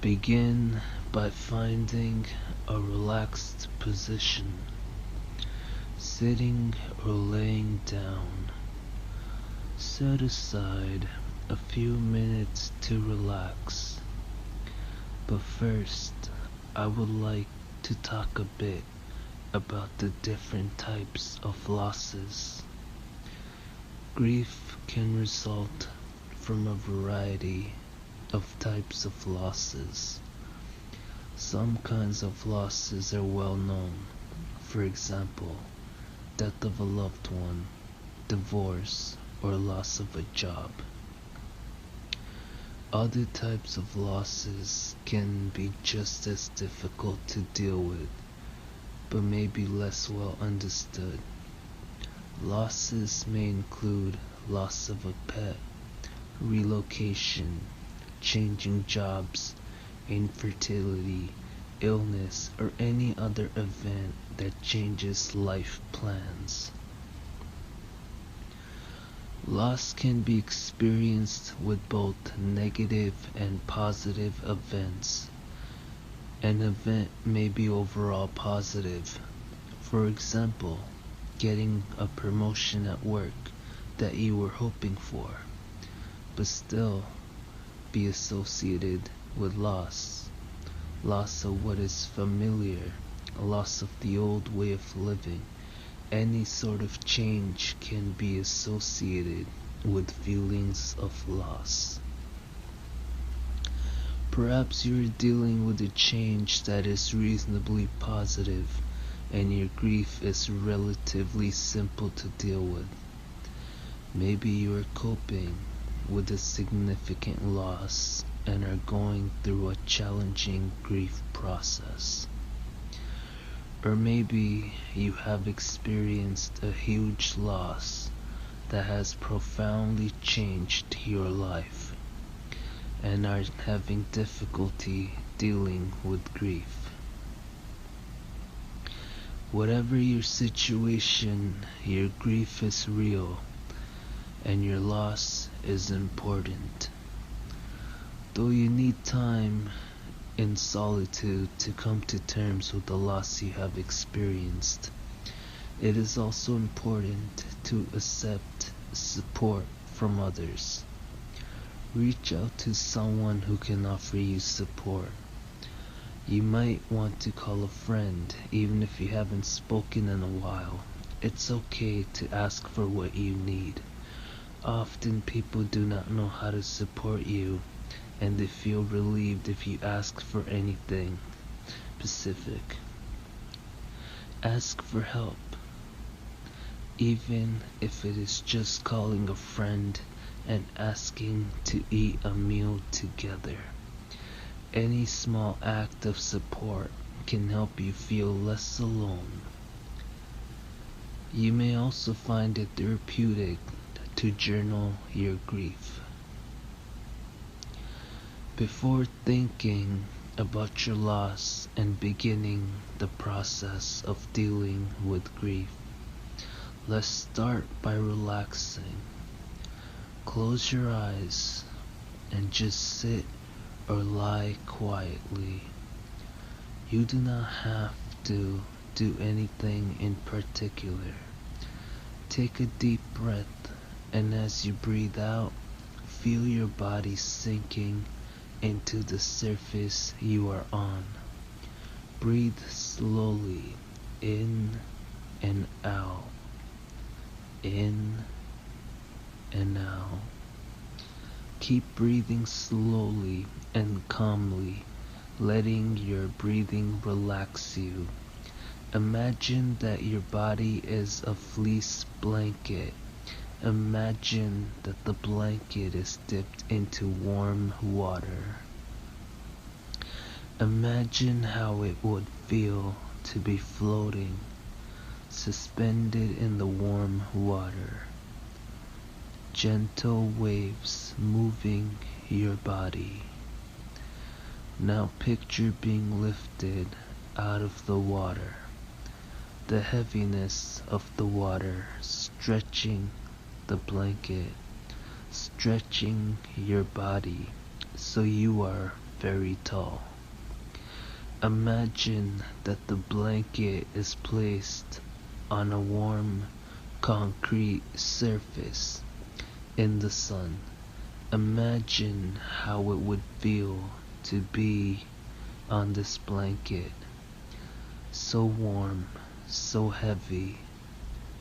Begin by finding a relaxed position, sitting or laying down. Set aside a few minutes to relax. But first, I would like to talk a bit about the different types of losses. Grief can result from a variety of types of losses. Some kinds of losses are well known. For example, death of a loved one, divorce, or loss of a job. Other types of losses can be just as difficult to deal with, but may be less well understood. Losses may include loss of a pet, relocation, changing jobs, infertility, illness, or any other event that changes life plans. Loss can be experienced with both negative and positive events. An event may be overall positive. For example, getting a promotion at work that you were hoping for, but still be associated with loss. Loss of what is familiar, a loss of the old way of living. Any sort of change can be associated with feelings of loss. Perhaps you are dealing with a change that is reasonably positive, and your grief is relatively simple to deal with. Maybe you are coping with a significant loss and are going through a challenging grief process. Or maybe you have experienced a huge loss that has profoundly changed your life and are having difficulty dealing with grief. Whatever your situation, your grief is real and your loss is important. Though you need time in solitude to come to terms with the loss you have experienced, it is also important to accept support from others. Reach out to someone who can offer you support. You might want to call a friend, even if you haven't spoken in a while. It's okay to ask for what you need. Often people do not know how to support you, and they feel relieved if you ask for anything specific. Ask for help, even if it is just calling a friend and asking to eat a meal together. Any small act of support can help you feel less alone. You may also find it therapeutic to journal your grief. Before thinking about your loss and beginning the process of dealing with grief, let's start by relaxing. Close your eyes and just sit or lie quietly. You do not have to do anything in particular. Take a deep breath, and as you breathe out, feel your body sinking into the surface you are on. Breathe slowly in and out, in and out. Keep breathing slowly and calmly, letting your breathing relax you. Imagine that your body is a fleece blanket. Imagine that the blanket is dipped into warm water. Imagine how it would feel to be floating, suspended in the warm water. Gentle waves moving your body. Now picture being lifted out of the water. The heaviness of the water stretching the blanket, stretching your body so you are very tall. Imagine that the blanket is placed on a warm concrete surface in the sun. Imagine how it would feel to be on this blanket, so warm, so heavy,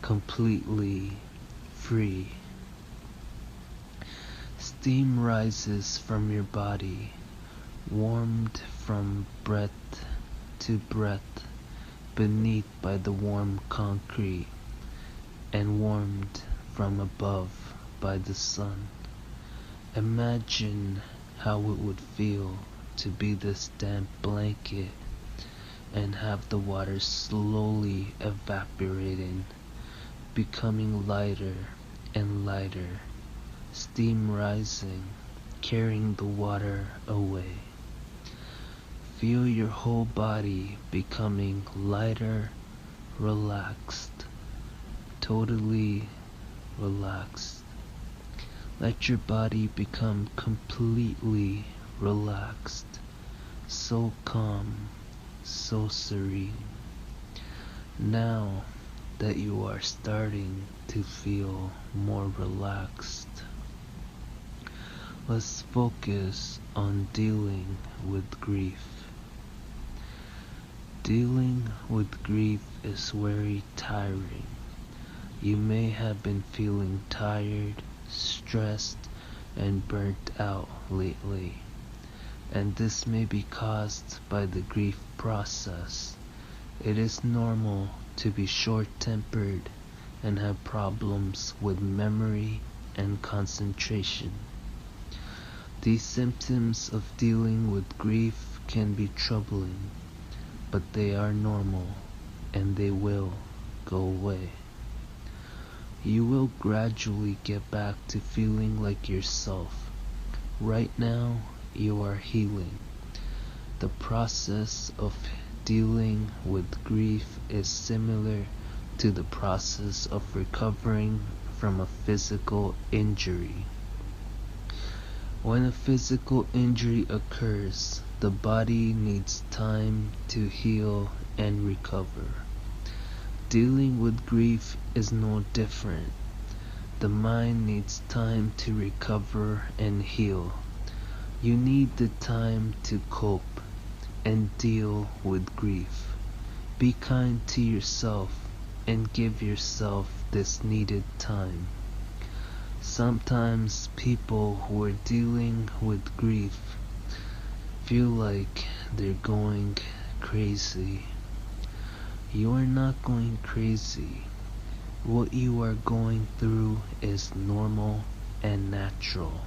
completely free. Steam rises from your body, warmed from breath to breath beneath by the warm concrete, and warmed from above by the sun. Imagine how it would feel to be this damp blanket and have the water slowly evaporating, becoming lighter and lighter, steam rising, carrying the water away. Feel your whole body becoming lighter, relaxed, totally relaxed. Let your body become completely relaxed, so calm, so serene. Now that you are starting to feel more relaxed, let's focus on dealing with grief. Dealing with grief is very tiring. You may have been feeling tired, stressed, and burnt out lately, and this may be caused by the grief process. It is normal to be short-tempered and have problems with memory and concentration. These symptoms of dealing with grief can be troubling, but they are normal and they will go away. You will gradually get back to feeling like yourself. Right now, you are healing. The process of dealing with grief is similar to the process of recovering from a physical injury. When a physical injury occurs, the body needs time to heal and recover. Dealing with grief is no different. The mind needs time to recover and heal. You need the time to cope and deal with grief. Be kind to yourself and give yourself this needed time. Sometimes people who are dealing with grief feel like they're going crazy. You are not going crazy. What you are going through is normal and natural.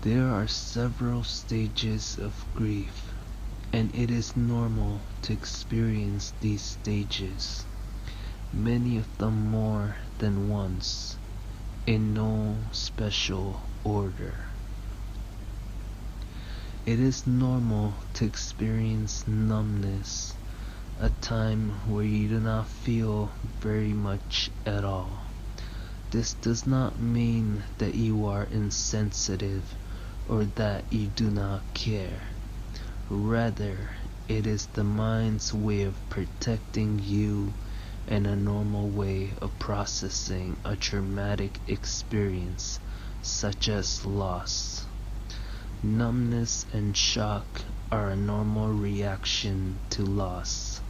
There are several stages of grief, and it is normal to experience these stages, many of them more than once, in no special order. It is normal to experience numbness, a time where you do not feel very much at all. This does not mean that you are insensitive or that you do not care. Rather, it is the mind's way of protecting you and a normal way of processing a traumatic experience such as loss. Numbness and shock are a normal reaction to loss.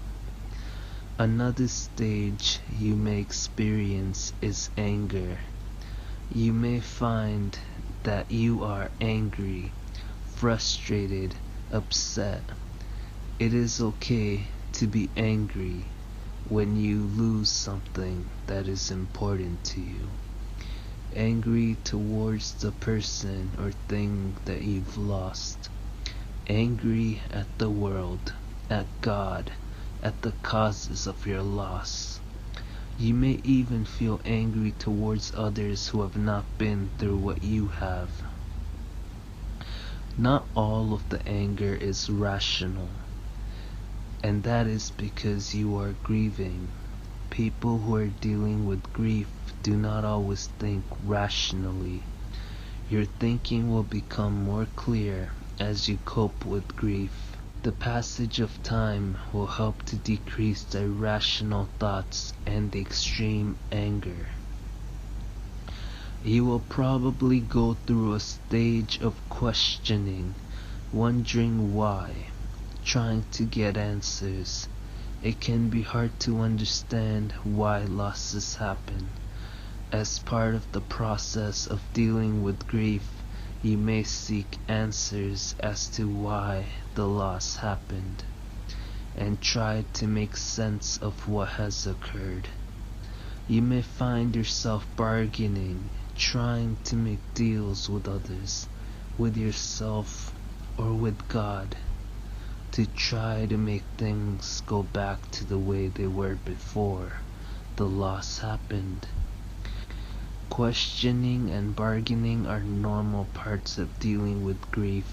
Another stage you may experience is anger. You may find that you are angry, frustrated, upset. It is okay to be angry when you lose something that is important to you. Angry towards the person or thing that you've lost. Angry at the world, at God, at the causes of your loss. You may even feel angry towards others who have not been through what you have. Not all of the anger is rational, and that is because you are grieving. People who are dealing with grief do not always think rationally. Your thinking will become more clear as you cope with grief. The passage of time will help to decrease the irrational thoughts and the extreme anger. You will probably go through a stage of questioning, wondering why, trying to get answers. It can be hard to understand why losses happen. As part of the process of dealing with grief, you may seek answers as to why the loss happened, and try to make sense of what has occurred. You may find yourself bargaining, trying to make deals with others, with yourself, or with God, to try to make things go back to the way they were before the loss happened. Questioning and bargaining are normal parts of dealing with grief.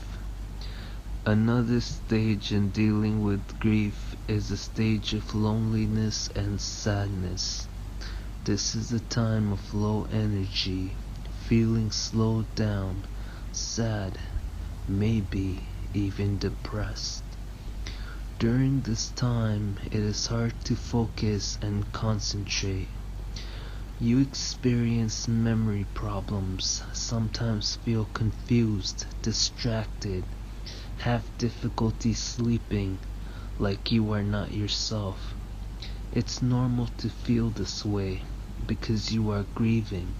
Another stage in dealing with grief is a stage of loneliness and sadness. This is a time of low energy, feeling slowed down, sad, maybe even depressed. During this time, it is hard to focus and concentrate. You experience memory problems, sometimes feel confused, distracted, have difficulty sleeping, like you are not yourself. It's normal to feel this way because you are grieving.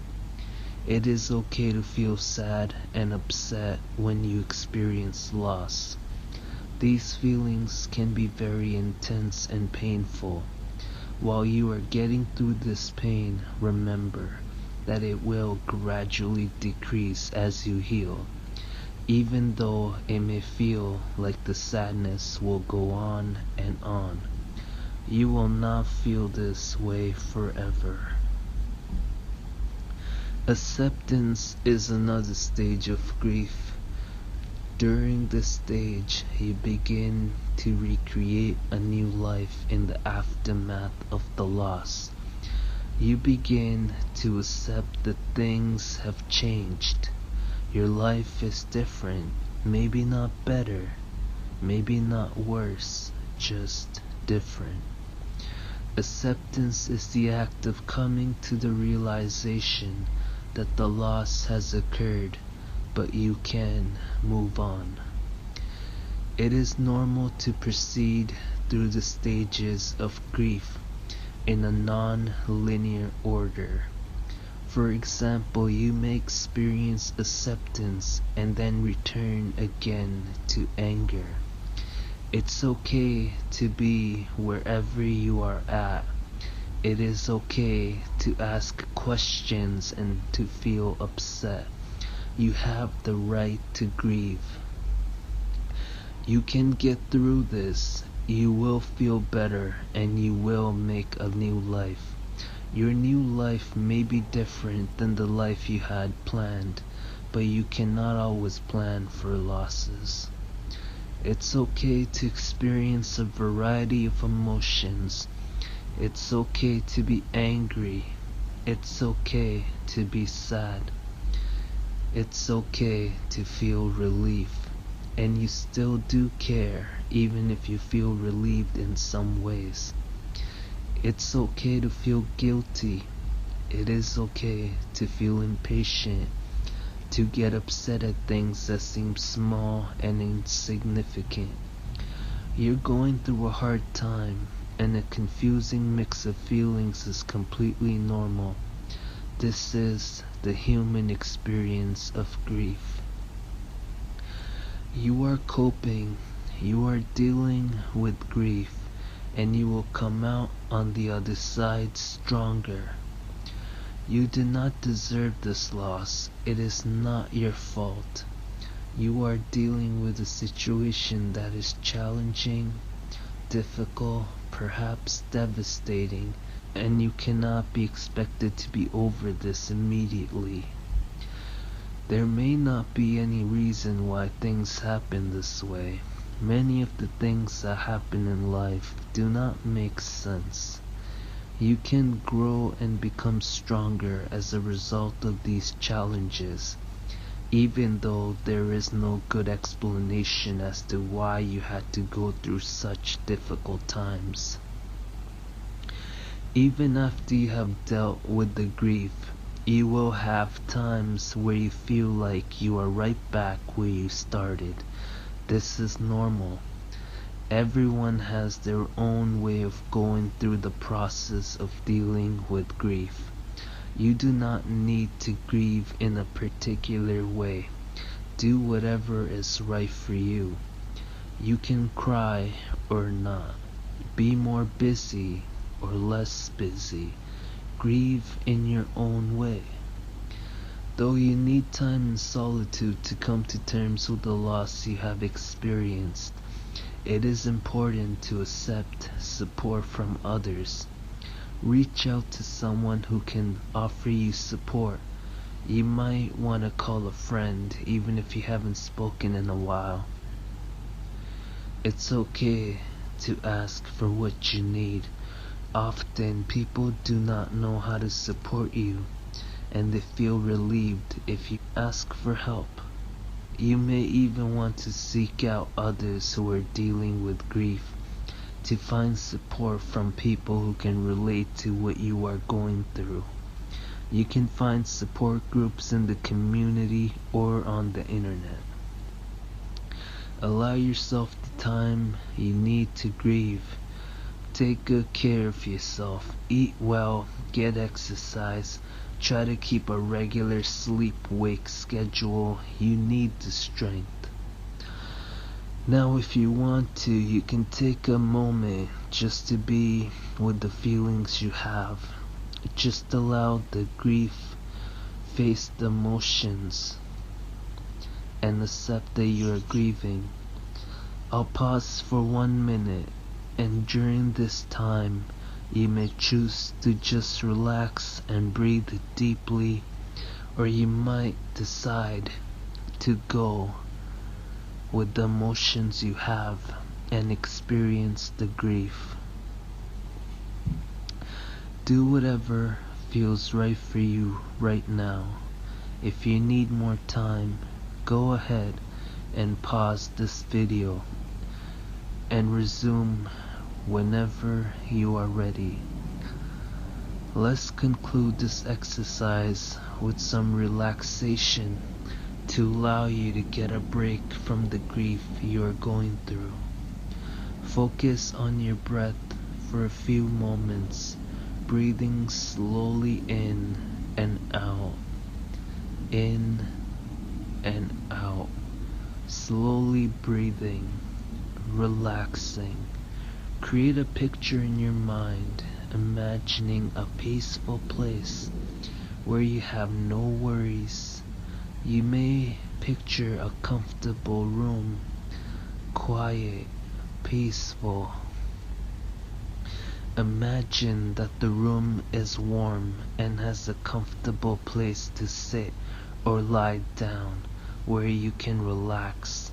It is okay to feel sad and upset when you experience loss. These feelings can be very intense and painful. While you are getting through this pain, remember that it will gradually decrease as you heal, even though it may feel like the sadness will go on and on. You will not feel this way forever. Acceptance is another stage of grief. During this stage, you begin to recreate a new life in the aftermath of the loss. You begin to accept that things have changed. Your life is different, maybe not better, maybe not worse, just different. Acceptance is the act of coming to the realization that the loss has occurred, but you can move on. It is normal to proceed through the stages of grief in a non-linear order. For example, you may experience acceptance and then return again to anger. It's okay to be wherever you are at. It is okay to ask questions and to feel upset. You have the right to grieve. You can get through this. You will feel better and you will make a new life. Your new life may be different than the life you had planned, but you cannot always plan for losses. It's okay to experience a variety of emotions. It's okay to be angry. It's okay to be sad. It's okay to feel relief, and you still do care even if you feel relieved in some ways. It's okay to feel guilty. It is okay to feel impatient, to get upset at things that seem small and insignificant. You're going through a hard time, and a confusing mix of feelings is completely normal. This is the human experience of grief. You are coping, you are dealing with grief, and you will come out on the other side stronger. You do not deserve this loss. It is not your fault. You are dealing with a situation that is challenging, difficult, perhaps devastating, and you cannot be expected to be over this immediately. There may not be any reason why things happen this way. Many of the things that happen in life do not make sense. You can grow and become stronger as a result of these challenges. even though there is no good explanation as to why you had to go through such difficult times. Even after you have dealt with the grief, you will have times where you feel like you are right back where you started. This is normal. Everyone has their own way of going through the process of dealing with grief. You do not need to grieve in a particular way. Do whatever is right for you. You can cry or not. Be more busy or less busy. Grieve in your own way. Though you need time in solitude to come to terms with the loss you have experienced, it is important to accept support from others. Reach out to someone who can offer you support. You might want to call a friend even if you haven't spoken in a while. It's okay to ask for what you need. Often people do not know how to support you, and they feel relieved if you ask for help. You may even want to seek out others who are dealing with grief to find support from people who can relate to what you are going through. You can find support groups in the community or on the internet. Allow yourself the time you need to grieve. Take good care of yourself. Eat well, get exercise. Try to keep a regular sleep-wake schedule. You need the strength. Now if you want to, you can take a moment just to be with the feelings you have. Just allow the grief, face the emotions, and accept that you are grieving. I'll pause for 1 minute, and during this time, you may choose to just relax and breathe deeply, or you might decide to go with the emotions you have and experience the grief. Do whatever feels right for you right now. If you need more time, go ahead and pause this video and resume whenever you are ready. Let's conclude this exercise with some relaxation to allow you to get a break from the grief you are going through. Focus on your breath for a few moments, breathing slowly in and out, in and out, slowly breathing, relaxing. Create a picture in your mind, imagining a peaceful place where you have no worries. You may picture a comfortable room, quiet, peaceful. Imagine that the room is warm and has a comfortable place to sit or lie down where you can relax.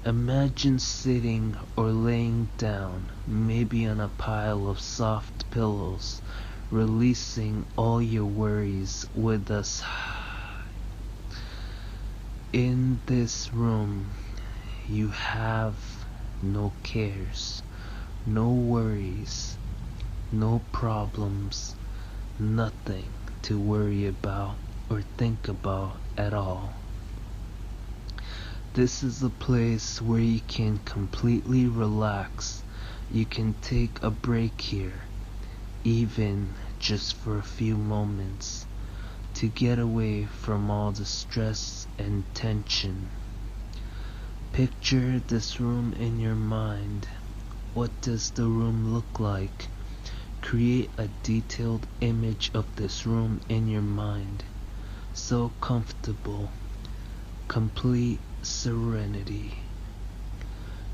Imagine sitting or laying down, maybe on a pile of soft pillows, releasing all your worries with us. In this room, you have no cares, no worries, no problems, nothing to worry about or think about at all. This is a place where you can completely relax. You can take a break here, even just for a few moments, to get away from all the stress and tension. Picture this room in your mind. What does the room look like? Create a detailed image of this room in your mind. So comfortable, complete serenity.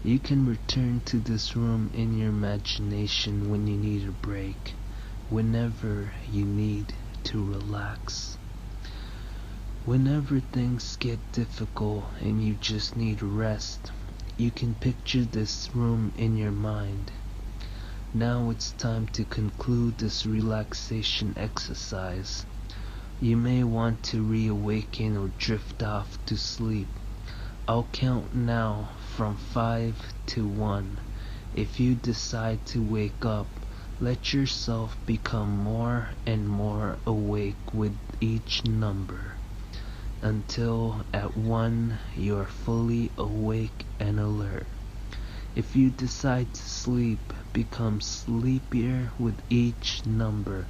You can return to this room in your imagination when you need a break, whenever you need to relax. Whenever things get difficult and you just need rest, you can picture this room in your mind. Now it's time to conclude this relaxation exercise. You may want to reawaken or drift off to sleep. I'll count now from 5 to 1. If you decide to wake up, let yourself become more and more awake with each number, until at 1 you are fully awake and alert. If you decide to sleep, become sleepier with each number,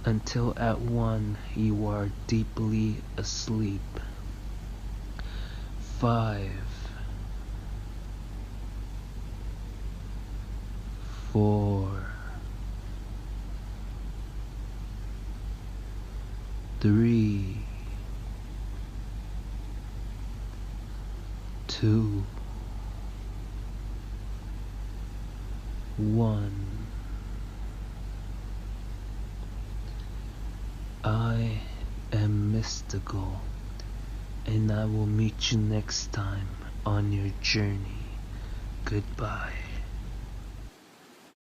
until at 1 you are deeply asleep. 5, 4, 3, 2, 1. I am mystical, and I will meet you next time on your journey. Goodbye.